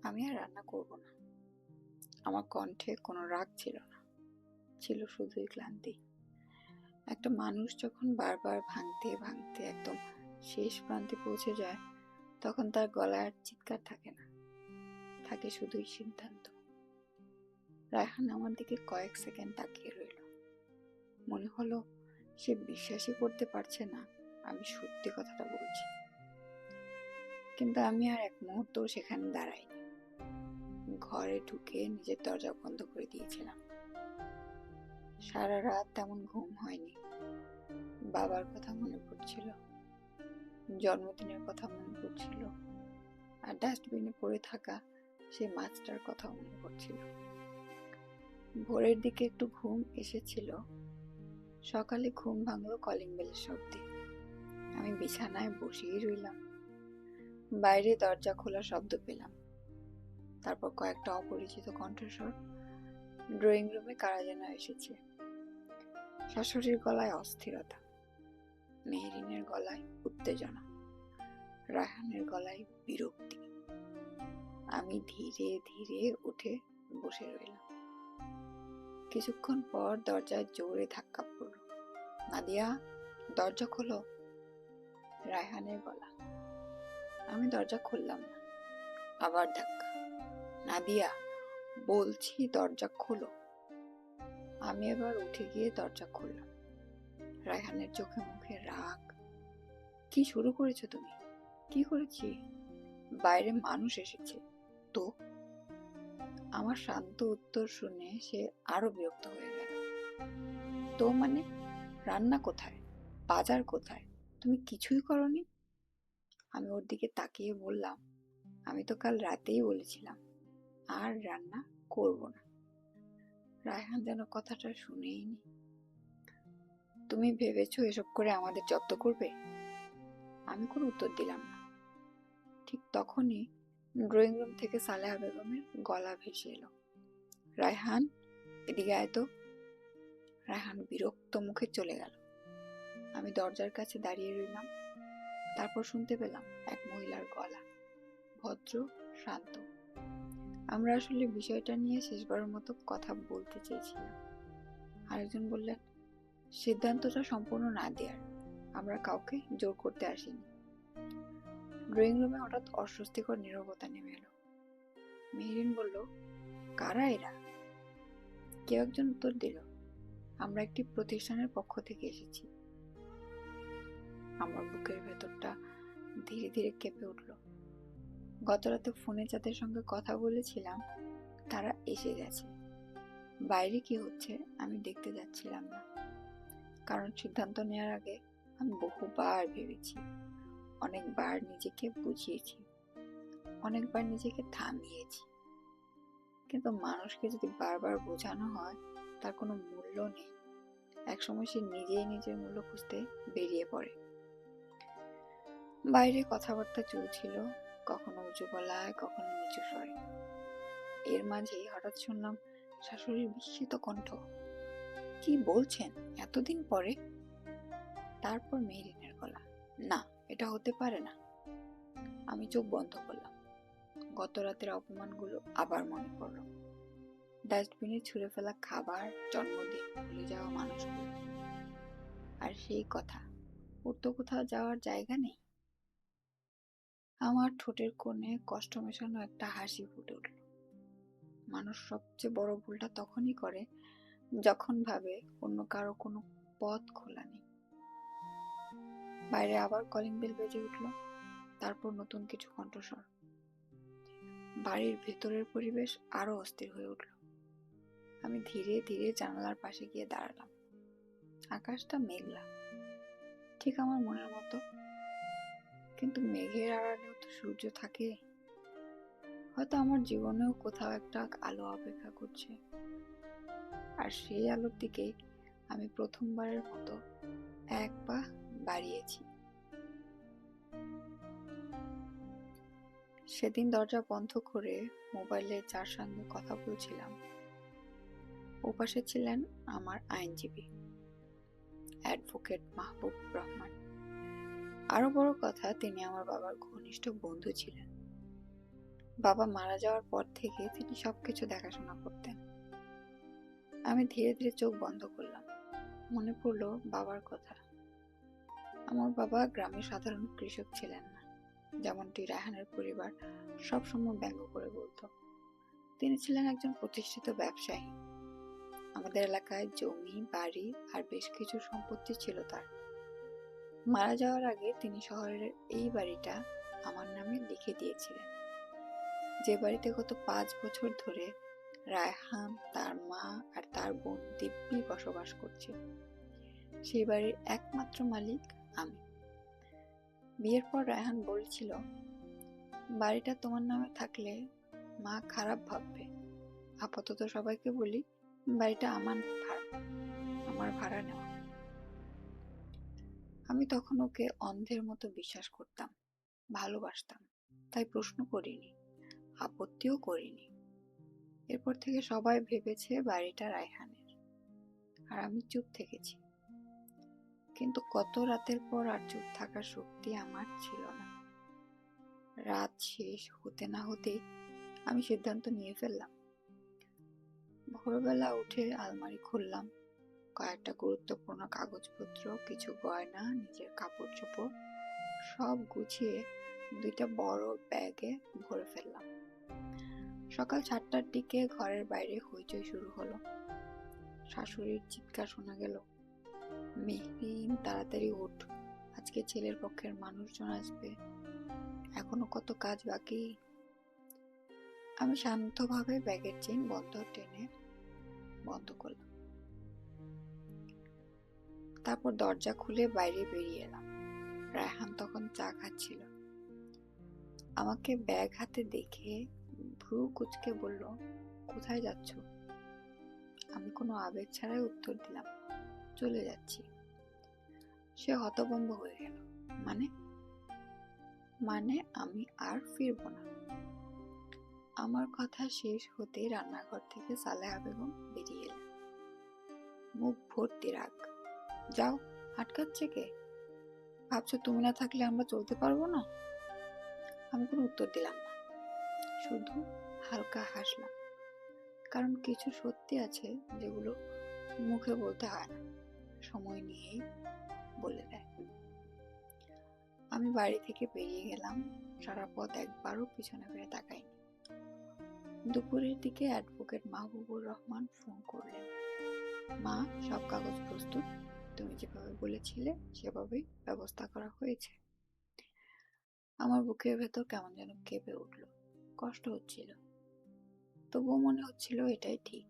আমি আর রান্না করব না। আমার কণ্ঠে কোনো রাগ ছিল না, ছিল শুধুই ক্লান্তি। একটা মানুষ যখন বারবার ভাঙতে ভাঙতে একদম শেষ প্রান্তে পৌঁছে যায়, তখন তার গলায় আর চিৎকার থাকে না, থাকে শুধুই সিদ্ধান্ত। রায়হান আমার দিকে কয়েক সেকেন্ড তাকিয়ে রইল। মনে হলো সে বিশ্বাসই করতে পারছে না আমি সত্যি কথাটা বলছি। কিন্তু আমি আর এক মুহূর্ত সেখানে দাঁড়াইনি। ঘরে ঢুকে নিজের দরজা বন্ধ করে দিয়েছিলাম। সারা রাত তেমন ঘুম হয়নি। বাবার কথা মনে পড়ছিল, জন্মদিনের কথা মনে পড়ছিল, আর ডাস্টবিনে পড়ে থাকা সেই মাছটার কথা মনে পড়ছিল। ভোরের দিকে একটু ঘুম এসেছিল। সকালে ঘুম ভাঙলো কলিং বেলের শব্দে। আমি বিছানায় বসেই রইলাম। বাইরে দরজা খোলা শব্দ পেলাম, তারপর কয়েকটা অপরিচিত কণ্ঠস্বর। ড্রয়িং রুমে কারা যেন এসেছে। শাশুড়ির গলায় অস্থিরতা, মেহেরিনের গলায় উত্তেজনা, রায়হানের গলায় বিরক্তি। আমি ধীরে ধীরে উঠে বসে রইলাম। কিছুক্ষণ পর দরজায় জোরে ধাক্কা পড়ল। নাদিয়া, দরজা খোলো। রায়হানের গলা। আমি দরজা খুললাম না। আবার ধাক্কা। নাদিয়া, বলছি দরজা খোলো। আমি এবার উঠে গিয়ে দরজা খুললাম। রায়হানের চোখে মুখে রাগ। কি শুরু করেছো তুমি? কি করেছি? বাইরে মানুষ এসেছে তো। আমার শান্ত উত্তর শুনে সে আরো বিরক্ত হয়ে গেল। তো মানে? রান্না কোথায়? বাজার কোথায়? তুমি কিছুই করনি? আমি ওর দিকে তাকিয়ে বললাম, আমি তো কাল রাতেই বলেছিলাম আর রান্না করব না। রায়হান যেন কথাটা শুনেইনি। তুমি ভেবেছো এসব করে আমাদের জব্দ করবে? আমি কোনো উত্তর দিলাম না। ঠিক তখনই ড্রয়িং রুম থেকে সালেহা বেগমের গলা ভেসে এলো, রায়হান, এদিকে আয় তো। রায়হান বিরক্ত মুখে চলে গেল। আমি দরজার কাছে দাঁড়িয়ে রইলাম। তারপর শুনতে পেলাম এক মহিলার গলা, ভদ্র, শান্ত। আমরা আসলে বিষয়টা নিয়ে শেষবারের মতো কথা বলতে চেয়েছিলাম। আরেকজন বললেন, সিদ্ধান্তটা সম্পূর্ণ নাদিয়ার, আমরা কাউকে জোর করতে আসিনি। ড্রয়িং রুমে হঠাৎ অস্বস্তিকর নীরবতা নেমে এলো। মেহরিন বলল, কারা এরা? কেউ একজন উত্তর দিল, আমরা একটি প্রতিষ্ঠানের পক্ষ থেকে এসেছি। আমার বুকের ভেতরটা ধীরে ধীরে কেঁপে উঠল। গতরাতে ফোনে যাদের সঙ্গে কথা বলেছিলাম তারা এসে গেছে। বাইরে কি হচ্ছে আমি দেখতে যাচ্ছিলাম না, কারণ সিদ্ধান্ত নেওয়ার আগে আমি বহুবার ভেবেছি, অনেকবার নিজেকে বুঝিয়েছি, অনেকবার নিজেকে থামিয়েছি। কিন্তু মানুষকে যদি বারবার বোঝানো হয় তার কোনো মূল্য নেই, একসময় সে নিজেই নিজের মূল্য খুঁজতে বেরিয়ে পড়ে। বাইরে কথাবার্তা চলছিল, কখনো উঁচু গলায়, কখনো নিচু স্বরে। এর মাঝেই হঠাৎ শুনলাম শাশুড়ির বিস্মিত কণ্ঠ, কি বলছেন এতদিন পরে? তারপর মেহরিনের গলা, না, এটা হতে পারে না। আমি চোখ বন্ধ করলাম। গত রাতের অপমানগুলো আবার মনে পড়ল। ডাস্টবিনে ছুঁড়ে ফেলা খাবার, জন্মদিন, ভুলে যাওয়া মানুষগুলো। আর সেই কথা, ওর তো কোথাও যাওয়ার জায়গা নেই। আমার ঠোঁটের কোণে কষ্ট মেশানো একটা হাসি ফুটে উঠল। মানুষ সবচেয়ে বড় ভুলটা তখনই করে যখন ভাবে অন্য কারো কোনো পথ খোলা নেই। বাইরে আবার কলিং বেল বেজে উঠল, তারপর নতুন কিছু কণ্ঠস্বর। বাড়ির ভেতরের পরিবেশ আরো অস্থির হয়ে উঠল। আমি ধীরে ধীরে জানালার পাশে গিয়ে দাঁড়ালাম। আকাশটা মেঘলা, ঠিক আমার মনের মতো, কিন্তু মেঘের আড়ালেও তো সূর্য থাকে। হয়তো আমার জীবনেও কোথাও একটা আলো অপেক্ষা করছে, আর সেই আলোর দিকে আমি প্রথমবারের মতো এক পা বাড়িয়েছি। সেদিন দরজা বন্ধ করে মোবাইলে যার সঙ্গে কথা বলছিলাম, ওপাশে ছিলেন আমার আইনজীবী, অ্যাডভোকেট মাহবুব রহমান। আরো বড় কথা, তিনি আমার বাবার ঘনিষ্ঠ বন্ধু ছিলেন। বাবা মারা যাওয়ার পর থেকে তিনি সবকিছু দেখাশোনা করতেন। আমি ধীরে ধীরে চোখ বন্ধ করলাম। মনে পড়লো বাবার কথা। আমার বাবা গ্রামের সাধারণ কৃষক ছিলেন না, যেমনটি রায়হানের পরিবার সবসময় ব্যঙ্গ করে বলতো। তিনি ছিলেন একজন প্রতিষ্ঠিত ব্যবসায়ী। আমাদের এলাকায় জমি, বাড়ি আর বেশ কিছু সম্পত্তি ছিল তার। মারা যাওয়ার আগে তিনি শহরের এই বাড়িটা আমার নামে লিখে দিয়েছিলেন, যে বাড়িতে গত 5 বছর ধরে রায়হান, তার মা আর তার বোন দিব্যি বসবাস করছে। সেই বাড়ির একমাত্র মালিক আমি। বিয়ের পর রায়হান বলছিল, বাড়িটা তোমার নামে থাকলে মা খারাপ ভাববে। আপাতত সবাইকে বলি বাড়িটা আমার ভাড়া নেওয়া। আমি তখন ওকে অন্ধের মতো বিশ্বাস করতাম, ভালোবাসতাম, তাই প্রশ্ন করিনি, আপত্তিও করিনি। এরপর থেকে সবাই ভেবেছে বাড়িটা রায়হানের, আর আমি চুপ থেকেছি। কিন্তু কত রাতের পর আর চুপ থাকার শক্তি আমার ছিল না। রাত শেষ হতে না হতেই আমি সিদ্ধান্ত নিয়ে ফেললাম। ভোরবেলা উঠে আলমারি খুললাম, কয়েকটা গুরুত্বপূর্ণ কাগজপত্র, কিছু গয়না, নিজের কাপড় চোপড় সব গুছিয়ে 2টা বড় ব্যাগে ভরে ফেললাম। সকাল 7টার দিকে ঘরের বাইরে হইচই শুরু হলো। শাশুড়ির চিৎকার শোনা গেল, মেহরিন তাড়াতাড়ি ওঠ, আজকে ছেলের পক্ষের মানুষজন আসবে, এখনো কত কাজ বাকি। আমি শান্তভাবে ব্যাগের চেইন টেনে বন্ধ করলাম। তারপর দরজা খুলে বাইরে বেরিয়ে এলাম। রায়হান তখন চা খাচ্ছিল। আমাকে ব্যাগ হাতে দেখে ভ্রু কুঁচকে বলল, কোথায় যাচ্ছ? আমি কোনো আবেগ ছাড়াই উত্তর দিলাম, চলে যাচ্ছি। সে হতভম্ব হয়ে গেল। মানে? মানে আমি আর ফিরবো না। আমার কথা শেষ হতেই রান্নাঘর থেকে সালেহা বেগম বেরিয়ে এলেন, মুখ ভর্তি রাগ। যাও, আটকাচ্ছে কে? ভাবছো তুমি না থাকলে আমরা চলতে পারবো না? আমি কোনো উত্তর দিলাম না, শুধু হালকা হাসলাম। কারণ কিছু সত্যি আছে যেগুলো মুখে বলতে হয় না, সময় নিয়েই বলে দেয়। আমি বাড়ি থেকে বেরিয়ে গেলাম। সারা পথ একবারও পিছনে ফিরে তাকাইনি। দুপুরের দিকে অ্যাডভোকেট মাহবুবুর রহমান ফোন করলেন, মা, সব কাগজ প্রস্তুত, তুমি যেভাবে বলেছিলে সেভাবেই ব্যবস্থা করা হয়েছে। আমার বুকের ভেতর কেমন যেন কেঁপে উঠল, কষ্ট হচ্ছিল, তবুও মনে হচ্ছিল এটাই ঠিক।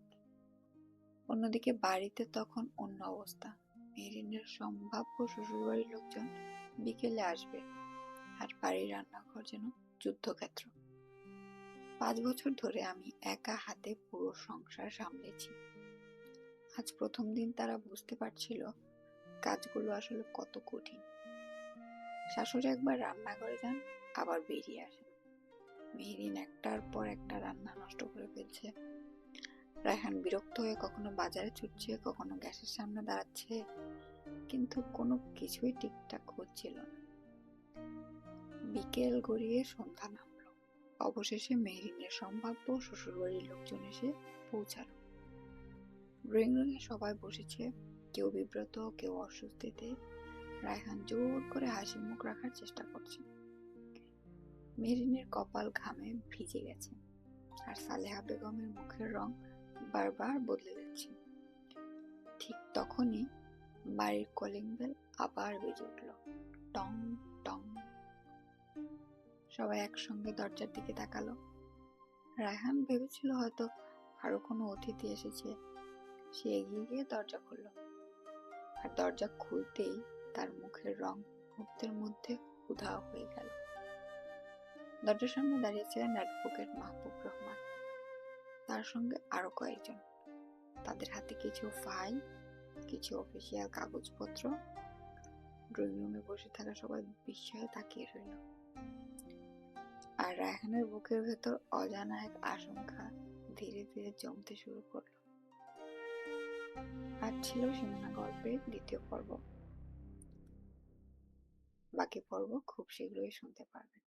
অন্যদিকে বাড়িতে তখন অন্য অবস্থা। মেরিনের সম্ভাব্য শ্বশুরবাড়ির লোকজন বিকেলে আসবে, আর বাড়ির রান্নাঘর যেন যুদ্ধক্ষেত্র। 5 বছর ধরে আমি একা হাতে পুরো সংসার সামলেছি। আজ প্রথম দিন তারা বুঝতে পারছিল কাজগুলো আসলে কত কঠিন। শাশুড়ি একবার রান্নাঘরে যান, আবার বেরিয়ে আসেন। মেহরিন একটার পর একটা রান্না নষ্ট করে ফেলছে। রায়হান বিরক্ত হয়ে কখনো বাজারে ছুটছে, কখনো গ্যাসের সামনে দাঁড়াচ্ছে, কিন্তু কোনো কিছুই ঠিকঠাক হচ্ছিল না। বিকেল গড়িয়ে সন্ধ্যা নামলো। অবশেষে মেহরিনের সম্ভাব্য শ্বশুরবাড়ির লোকজন এসে পৌঁছালো। ড্রয়িং রুমে সবাই বসেছে, কেউ বিব্রত, কেউ অস্বস্তিতে। রায়হান জোর করে হাসি মুখ রাখার চেষ্টা করছে। মেহরিনের কপাল ঘামে ভিজে গেছে, আর সালেহা বেগমের মুখের রং বারবার বদলে যাচ্ছে। ঠিক তখনই বাড়ির কলিং বেল আবার বেজে উঠল, টং টং। সবাই একসঙ্গে দরজার দিকে তাকালো। রায়হান ভেবেছিল হয়তো আরো কোনো অতিথি এসেছে। সে এগিয়ে গিয়ে দরজা খুলল, আর দরজা খুলতেই তার মুখের রং মুহূর্তের মধ্যে উধাও হয়ে গেল। দরজার সামনে দাঁড়িয়েছিলেন অ্যাডভোকেট মাহবুব রহমান, তার সঙ্গে আরো কয়েকজন। তাদের হাতে কিছু ফাইল, কিছু অফিসিয়াল কাগজপত্র। ড্রয়িং রুমে বসে থাকা সবাই বিস্ময়ে তাকিয়ে রইল, আর রায়হানের বুকের ভেতর অজানা এক আশঙ্কা ধীরে ধীরে জমতে শুরু করলো। আর ছিল সীমানা গল্পের 2য় পর্ব। বাকি পর্ব খুব শীঘ্রই শুনতে পারবেন।